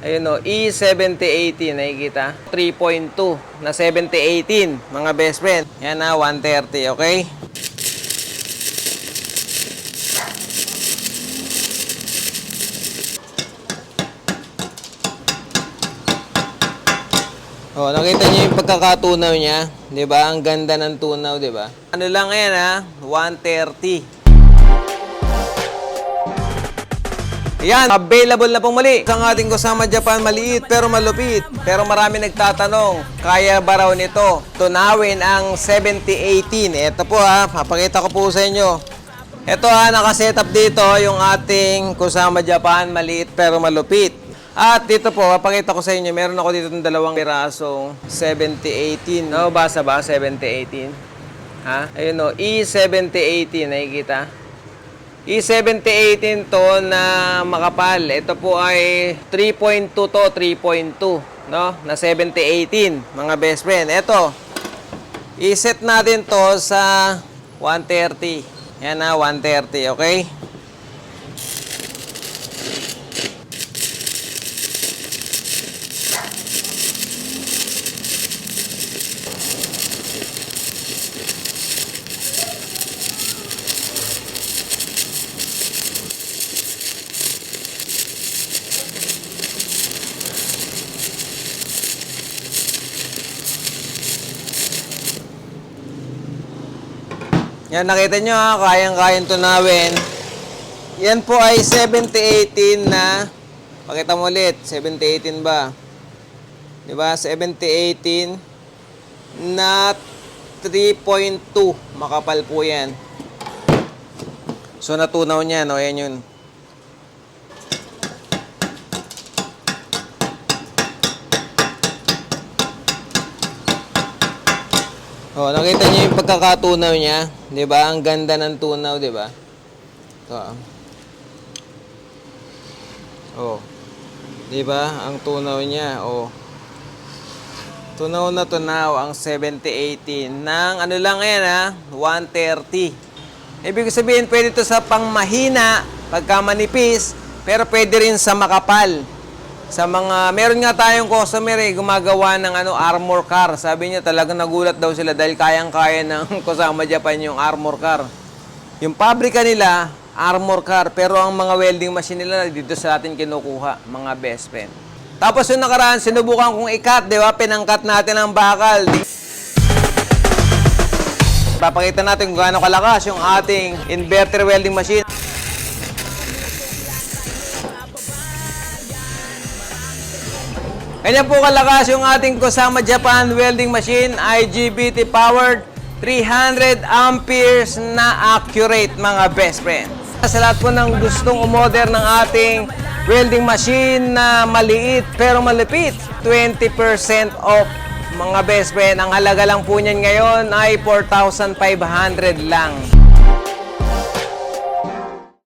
Ayun o, E7018, nakikita? 3.2 na 7018, mga best friend. Yan na, 130, okay? Oh, nakita niyo yung pagkakatunaw niya? 'Di ba? Ang ganda ng tunaw, 'di ba? Ano lang 'yan ha? 130. Yan, available na pong muli sa ating Kusama Japan, maliit pero malupit. Pero marami nagtatanong, kaya ba raw nito tunawin ang 7018? Ito po ha, papakita ko po sa inyo. Ito ha, nakasetup dito yung ating Kusama Japan, maliit pero malupit. At dito po, papakita ko sa inyo, meron ako dito ng dalawang pirasong 7018. Nababasa ba? 7018? Ha? Ayun o, E7018, nakikita? E7018 to na makapal. Ito po ay 3.2 to, 3.2, no? Na 7018, mga best friend. Ito, i-set natin to sa 130. Yan na, 130, okay? Yan, nakita nyo ha, kayang-kayang tunawin. Yan po ay 7018 na, pakita mo ulit, 7018 ba? Diba? 7018 na 3.2, makapal po yan. So, natunaw niya, no? Yan yun. Oh, nakita niyo yung pagkakatunaw niya, 'di ba? Ang ganda ng tunaw, 'di ba? Ito. Oh. 'Di ba? Ang tunaw niya, oh. Tunaw na tunaw ang 7018 ng ano lang 'yan ha, 130. Ibig sabihin, pwede ito sa pangmahina, pagka manipis, pero pwede rin sa makapal. Sa mga, meron nga tayong customer gumagawa ng armor car. Sabi niya talagang nagulat daw sila dahil kayang-kaya ng Kusama Japan yung armor car. Yung pabrika nila, armor car, pero ang mga welding machine nila dito sa atin kinukuha, mga best friend. Tapos yung nakaraan, sinubukan kong i-cut, di ba? Pinang-cut natin ang bakal. Papakita natin kung gaano kalakas yung ating inverter welding machine. Ganyan po kalakas yung ating Kusama Japan welding machine, IGBT powered, 300 amperes na accurate, mga best friend. Sa lahat po ng gustong umorder ng ating welding machine na maliit pero malupit, 20% off, mga best friend. Ang halaga lang po niyan ngayon ay 4,500 lang.